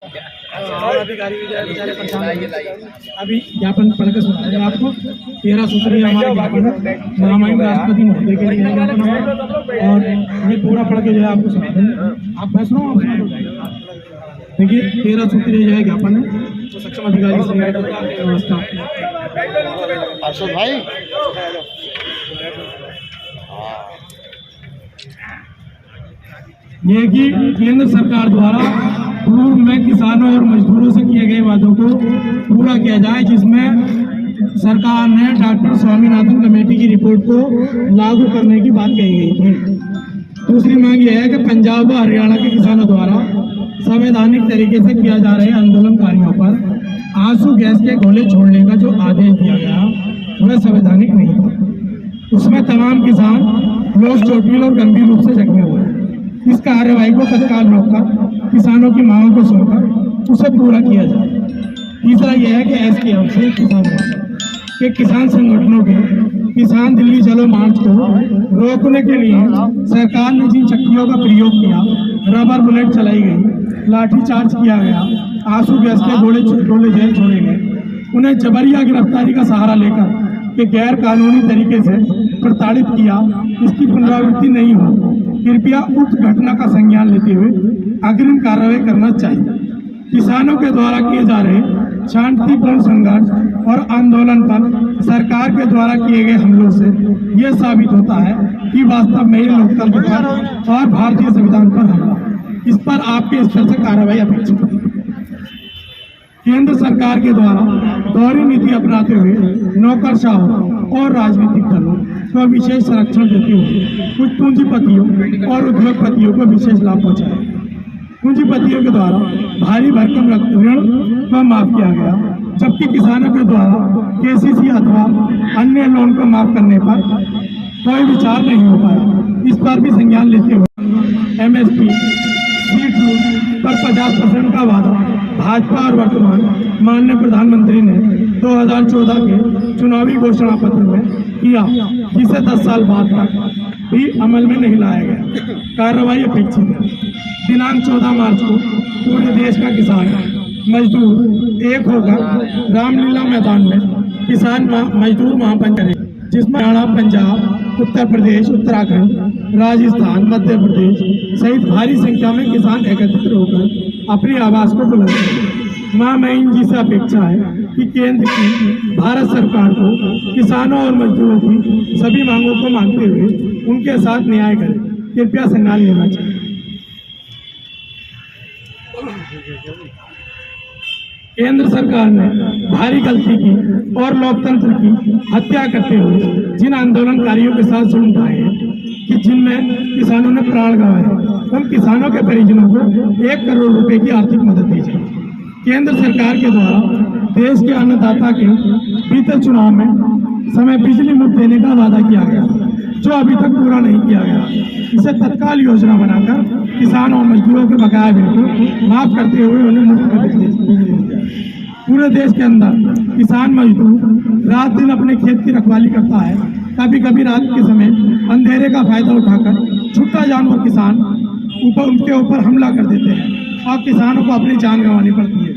अधिकारी बेचारे परेशान। अभी ज्ञापन पढ़ के सुना रहे आपको 13 सूत्री हमारे ज्ञापन महामहिम राष्ट्रपति महोदय के लिए ज्ञापन है और ये पूरा पढ़ के जो है आपको सुना दें। आप फैसला देखिए 13 सूत्री जो है ज्ञापन है तो सक्षम अधिकारी से व्यवस्था अर्षद भाई ये कि केंद्र सरकार द्वारा पूर्व में किसानों और मजदूरों से किए गए वादों को पूरा किया जाए, जिसमें सरकार ने डॉक्टर स्वामीनाथन कमेटी की रिपोर्ट को लागू करने की बात कही गई थी। दूसरी मांग यह है कि पंजाब व हरियाणा के किसानों द्वारा संवैधानिक तरीके से किया जा रहे आंदोलनकारियों पर आंसू गैस के गोले छोड़ने का जो आदेश दिया गया वह संवैधानिक नहीं था। उसमें तमाम किसान लोग चोटिल और गंभीर रूप से जख्मी हुए। इस कार्यवाही को तत्काल रोककर किसानों की मांगों को सुनकर उसे पूरा किया जाए। तीसरा यह है कि एसकेएम से किसान संगठनों के किसान दिल्ली चलो मार्च को रोकने के लिए सरकार ने जिन चक्कियों का प्रयोग किया, रबर बुलेट चलाई गई, लाठीचार्ज किया गया, आंसू गैस के गोले जेल छोड़े गए, उन्हें जबरिया गिरफ्तारी का सहारा लेकर के गैर कानूनी तरीके से प्रताड़ित किया, इसकी पुनरावृत्ति नहीं हो। कृपया उक्त घटना का संज्ञान लेते हुए अग्रिम कार्रवाई करना चाहिए। किसानों के द्वारा किए जा रहे शांतिपूर्ण संघर्ष और आंदोलन पर सरकार के द्वारा किए गए हमलों से यह साबित होता है कि वास्तव में लोकतंत्र पर और भारतीय संविधान पर हमला। इस पर आपके स्तर से कार्रवाई अपेक्षित है। केंद्र सरकार के द्वारा दोहरी नीति अपनाते हुए नौकरशाहों और राजनीतिक दलों को विशेष संरक्षण देते हुए कुछ पूंजीपतियों और उद्योगपतियों को विशेष लाभ पहुंचाया। पूंजीपतियों के द्वारा भारी भरकम ऋण को माफ किया गया, जबकि किसानों के द्वारा केसीसी अथवा अन्य लोन को माफ करने पर कोई विचार नहीं हो पाया। इस पर भी संज्ञान लेते हुए एमएसपी सीड पर 50% का वादा भाजपा और वर्तमान माननीय प्रधानमंत्री ने 2014 के चुनावी घोषणा पत्र में किया, जिसे 10 साल बाद तक भी अमल में नहीं लाया गया। कार्रवाई अपेक्षित है। दिनांक 14 मार्च को पूरे देश का किसान मजदूर एक होकर रामलीला मैदान में किसान मजदूर महापंच करेंगे, जिसमें हरियाणा, पंजाब, उत्तर प्रदेश, उत्तराखंड, राजस्थान, मध्य प्रदेश सहित भारी संख्या में किसान एकत्रित होकर अपनी आवाज को बुलंद करेंगे। महामहिम जी से अपेक्षा है कि केंद्र की भारत सरकार को किसानों और मजदूरों की सभी मांगों को मानते हुए उनके साथ न्याय करें। कृपया संज्ञान लेना चाहिए। केंद्र सरकार ने भारी गलती की और लोकतंत्र की हत्या करते हुए जिन आंदोलनकारियों के साथ जुल्म ढाए हैं कि जिनमें किसानों ने प्राण गंवाए, उन किसानों के परिजनों को 1 करोड़ रुपए की आर्थिक मदद दी जाए। केंद्र सरकार के द्वारा देश के अन्नदाता के बीते चुनाव में समय बिजली मुफ्त देने का वादा किया गया, जो अभी तक पूरा नहीं किया गया। इसे तत्काल योजना बनाकर किसान और मजदूरों के बकाया बिल को माफ करते हुए उन्हें मुफ्त में बिजली दी जाए। पूरे देश के अंदर किसान मजदूर रात दिन अपने खेत की रखवाली करता है। कभी कभी रात के समय अंधेरे का फायदा उठाकर छुट्टा जानवर किसान उनके ऊपर हमला कर देते हैं और किसानों को अपनी जान गंवानी पड़ती है।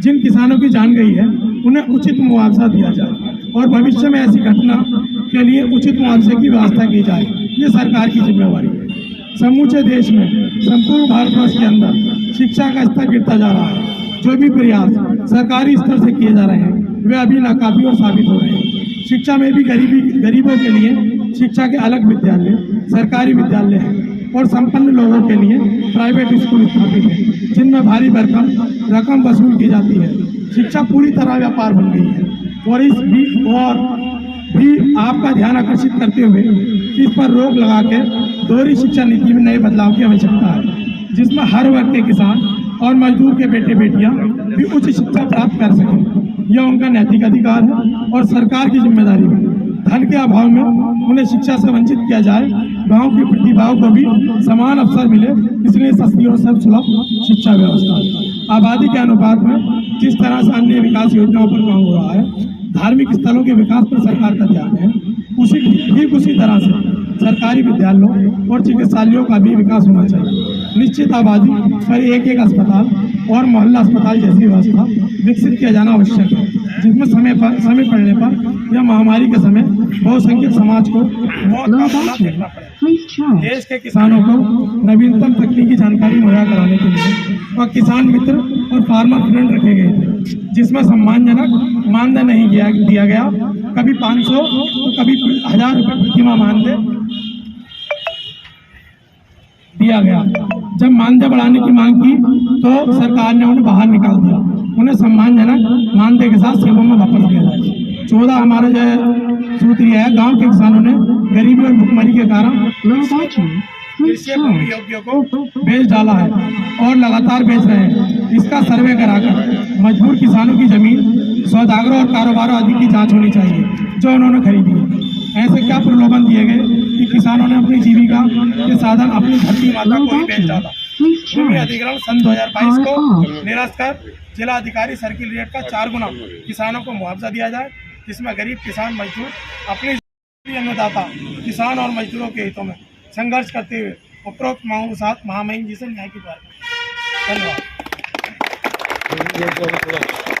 जिन किसानों की जान गई है उन्हें उचित मुआवजा दिया जाए और भविष्य में ऐसी घटना के लिए उचित मुआवजे की व्यवस्था की जाए। ये सरकार की जिम्मेवारी है। समूचे देश में, संपूर्ण भारतवर्ष के अंदर शिक्षा का स्तर गिरता जा रहा है। जो भी प्रयास सरकारी स्तर से किए जा रहे हैं वे अभी नाकाफी और साबित हो रहे हैं। शिक्षा में भी गरीबों के लिए शिक्षा के अलग विद्यालय, सरकारी विद्यालय हैं और संपन्न लोगों के लिए प्राइवेट स्कूल स्थापित हैं, जिनमें भारी भरकम रकम वसूल की जाती है। शिक्षा पूरी तरह व्यापार बन गई है और भी आपका ध्यान आकर्षित करते हुए इस पर रोक लगा के दोहरी शिक्षा नीति में नए बदलाव की आवश्यकता है, जिसमें हर वर्ग के किसान और मजदूर के बेटे बेटियां भी उच्च शिक्षा प्राप्त कर सकें। यह उनका नैतिक अधिकार है और सरकार की जिम्मेदारी है। धन के अभाव में उन्हें शिक्षा से वंचित किया जाए। गांव की प्रतिभाओं को भी समान अवसर मिले, इसलिए सस्ती और सर्वसुलभ शिक्षा व्यवस्था। आबादी के अनुपात में जिस तरह से अन्य विकास योजनाओं पर काम हो रहा है, धार्मिक स्थलों के विकास पर सरकार का ध्यान है, उसी तरह से सरकारी विद्यालयों और चिकित्सालयों का भी विकास होना चाहिए। निश्चित आबादी पर एक एक अस्पताल और मोहल्ला अस्पताल जैसी व्यवस्था विकसित किया जाना आवश्यक है, जिसमें समय पड़ने पर या महामारी के समय बहुसंख्यक समाज को मौत का सामना देखना पड़े। देश के किसानों को नवीनतम तकनीकी जानकारी मुहैया कराने के लिए और किसान मित्र और फार्मर फ्रेंड रखे गए थे, जिसमें सम्मानजनक मानदेय नहीं दिया गया, कभी 500 तो कभी 1000 रुपये प्रतिमाह मानदेय दिया गया। जब मानदेय बढ़ाने की मांग की तो सरकार ने उन्हें बाहर निकाल दिया, उन्हें सम्मानजनक मानदेय के साथ सेवाओं में वापस किया जाए। 14 हमारे जो सूत्र यह है, गांव के किसानों ने गरीबी और भुखमरी के कारण कृषि भूमि योग्य को बेच डाला है और लगातार बेच रहे हैं। इसका सर्वे कराकर मजबूर किसानों की जमीन सौदागरों और कारोबारों आदि की जांच होनी चाहिए जो उन्होंने खरीदी है। ऐसे क्या प्रलोभन दिए गए कि किसानों ने अपनी जीविका के साधन अपनी धरती माता को ही बेच डाला। भूमि अधिग्रहण सन 2022 को निरस्त कर जिला अधिकारी सर्किल रेट का 4 गुना किसानों को मुआवजा दिया जाए, जिसमें गरीब किसान मजदूर अपनी अन्नदाता किसान और मजदूरों के हितों में संघर्ष करते हुए उपरोक्त मांगों के साथ महामहिम जी से न्याय की गुहार। धन्यवाद।